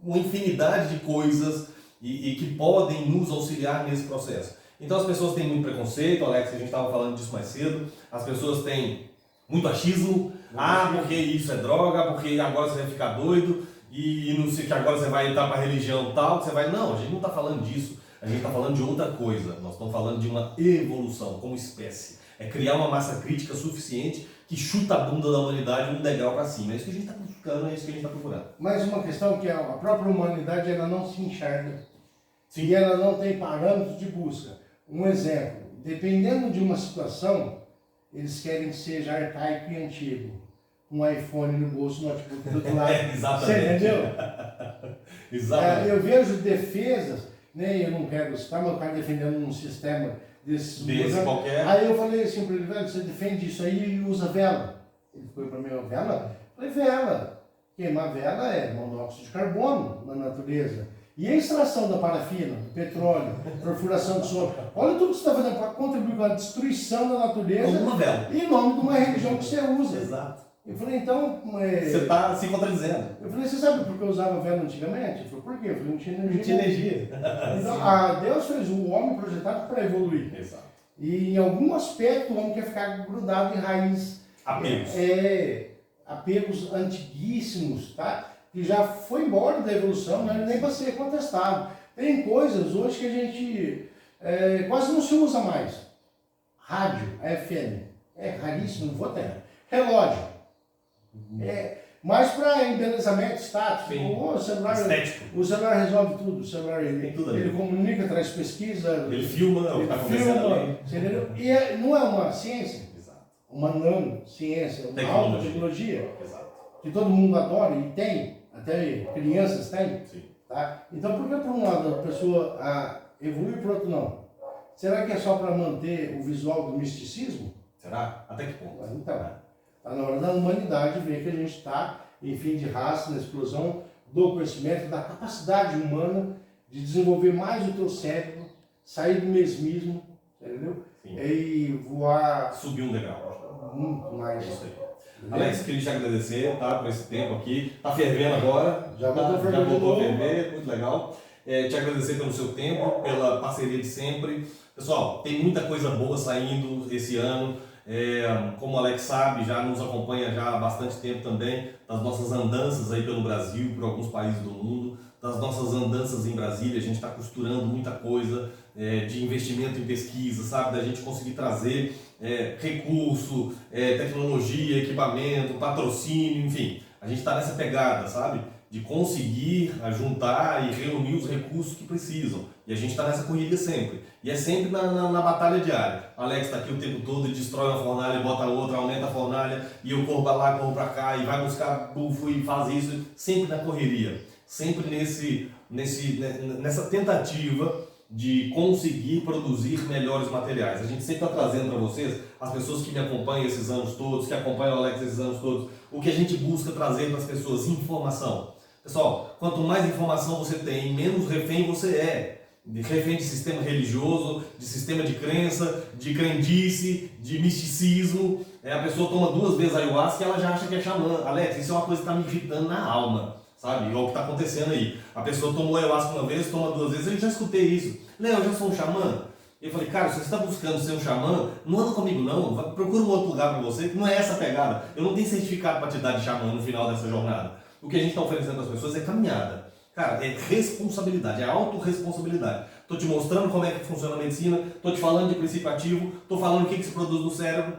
uma infinidade de coisas e que podem nos auxiliar nesse processo. Então, as pessoas têm muito preconceito, Alex, a gente estava falando disso mais cedo. As pessoas têm muito achismo. Porque isso é droga, porque agora você vai ficar doido e não sei que agora você vai entrar para a religião tal, que você vai... Não, a gente não está falando disso, a gente está falando de outra coisa. Nós estamos falando de uma evolução como espécie. É criar uma massa crítica suficiente que chuta a bunda da humanidade um degrau para cima. É isso que a gente está buscando, é isso que a gente está procurando. Mais uma questão que a própria humanidade ela não se enxerga. Sim. E ela não tem parâmetros de busca. Um exemplo, dependendo de uma situação, eles querem que seja arcaico e antigo. Um iPhone no bolso, um notebook do outro lado. Exatamente. Você entendeu? Exatamente. Eu vejo defesas, né, eu não quero citar, mas o cara defendendo um sistema desse qualquer. Aí eu falei assim para ele, velho, você defende isso aí e usa vela. Ele foi para mim, vela? Eu falei, vela. Queimar vela é monóxido de carbono na natureza. E a extração da parafina, do petróleo, perfuração do solo. Olha tudo que você está fazendo para contribuir com a destruição da natureza. Uma vela. Em nome de uma religião que você usa. Exato. Eu falei, então... Você está se contradizendo. Eu falei, você sabe por que eu usava vela antigamente? Ele falou, por quê? Eu falei, não tinha energia. Não tinha energia. Então, Deus fez o homem projetado para evoluir. Exato. E em algum aspecto o homem quer ficar grudado em raiz. Apegos. Apegos antiguíssimos, tá? Que já foi embora da evolução, não é nem para ser contestado. Tem coisas hoje que a gente quase não se usa mais. Rádio, FM, é raríssimo, não vou ter. Relógio. Mais para embelezamento, status. O celular, estético. O celular resolve tudo. O celular tudo ele comunica, traz pesquisa. Ele filma o que está acontecendo ali. Entendeu? E não é uma ciência, Exato. uma nanociência, uma alta tecnologia, Exato. que todo mundo adora e tem, até crianças têm. Sim. Tá? Então por que por um lado a pessoa evolui e por outro não? Será que é só para manter o visual do misticismo? Será? Até que ponto? Então, está na hora da humanidade ver que a gente está em fim de raça, na explosão do conhecimento, da capacidade humana de desenvolver mais o teu cérebro, sair do mesmismo, entendeu? Sim. E voar Subir um degrau. muito mais. É isso aí. Alex, queria te agradecer, tá, por esse tempo aqui. Tá fervendo agora. Já voltou a ferver Já de voltou a novo. ferver, muito legal. Te agradecer pelo seu tempo, pela parceria de sempre. Pessoal, tem muita coisa boa saindo esse ano. Como o Alex sabe, já nos acompanha já há bastante tempo também, das nossas andanças aí pelo Brasil, por alguns países do mundo, das nossas andanças em Brasília. A gente está costurando muita coisa de investimento em pesquisa, sabe? Da gente conseguir trazer recurso, tecnologia, equipamento, patrocínio, enfim. A gente está nessa pegada, sabe? De conseguir juntar e reunir os recursos que precisam. E a gente está nessa corrida sempre. E é sempre na batalha diária. O Alex está aqui o tempo todo e destrói uma fornalha, bota outra, aumenta a fornalha, e eu corro para lá, corro para cá, e vai buscar bufo e faz isso. Sempre na correria. Sempre nessa tentativa de conseguir produzir melhores materiais. A gente sempre está trazendo para vocês, as pessoas que me acompanham esses anos todos, que acompanham o Alex esses anos todos, o que a gente busca trazer para as pessoas: informação. Pessoal, quanto mais informação você tem, menos refém você é. Refém de sistema religioso, de sistema de crença, de crendice, de misticismo. A pessoa toma 2 vezes ayahuasca e ela já acha que é xamã. Alex, isso é uma coisa que está me irritando na alma, sabe? Igual o que está acontecendo aí. A pessoa tomou ayahuasca uma vez, toma 2 vezes. Eu já escutei isso. Léo, eu já sou um xamã. Eu falei, cara, se você está buscando ser um xamã, não anda comigo não. Procura um outro lugar para você, que não é essa a pegada. Eu não tenho certificado para te dar de xamã no final dessa jornada. O que a gente está oferecendo para as pessoas é caminhada. Cara, é responsabilidade, é autorresponsabilidade. Estou te mostrando como é que funciona a medicina, estou te falando de princípio ativo, estou falando o que se produz no cérebro.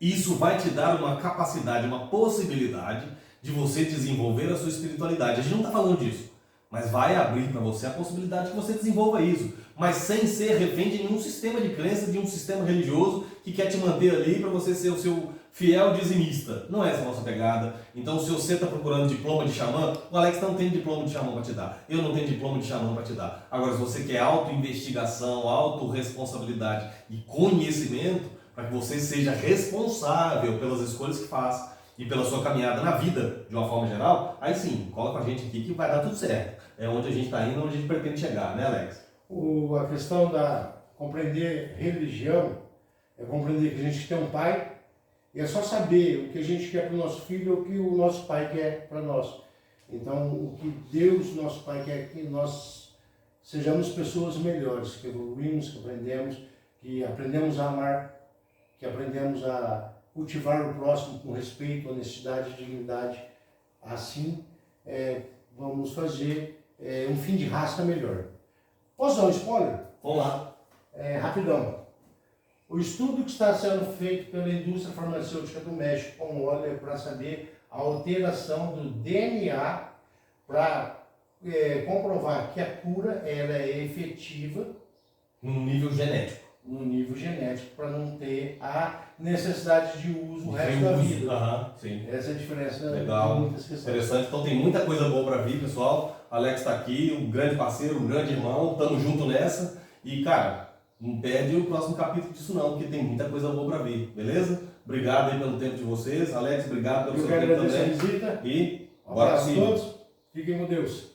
Isso vai te dar uma capacidade, uma possibilidade de você desenvolver a sua espiritualidade. A gente não está falando disso, mas vai abrir para você a possibilidade que você desenvolva isso, mas sem ser refém de nenhum sistema de crença, de um sistema religioso que quer te manter ali para você ser o seu fiel dizimista. Não é essa a nossa pegada. Então, se você está procurando diploma de xamã, o Alex não tem diploma de xamã para te dar. Eu não tenho diploma de xamã para te dar. Agora, se você quer auto-investigação, autorresponsabilidade e conhecimento, para que você seja responsável pelas escolhas que faz e pela sua caminhada na vida, de uma forma geral, aí sim, cola com a gente aqui que vai dar tudo certo. É onde a gente está indo, onde a gente pretende chegar, né, Alex? A questão da compreender religião é compreender que a gente tem um pai. E é só saber o que a gente quer para o nosso filho ou o que o nosso pai quer para nós. Então, o que Deus, nosso pai, quer que nós sejamos pessoas melhores, que evoluímos, que aprendemos a amar, que aprendemos a cultivar o próximo com respeito, honestidade e dignidade. Assim, vamos fazer um fim de raça melhor. Posso dar um spoiler? Vamos lá. Rapidão. O estudo que está sendo feito pela indústria farmacêutica do México com óleo é para saber a alteração do DNA para comprovar que a cura ela é efetiva No nível genético. para não ter a necessidade de uso o resto da vida. Sim. Essa é a diferença. Legal. De muitas questões. Interessante. Então tem muita coisa boa para vir, pessoal. Alex está aqui, um grande parceiro, um grande irmão. Estamos junto nessa. E, cara, não perde o próximo capítulo disso não, porque tem muita coisa boa para vir, beleza? Obrigado aí pelo tempo de vocês. Alex, obrigado pelo seu tempo também. A visita. E Um bora abraço a pra cima. todos. Fiquem com Deus.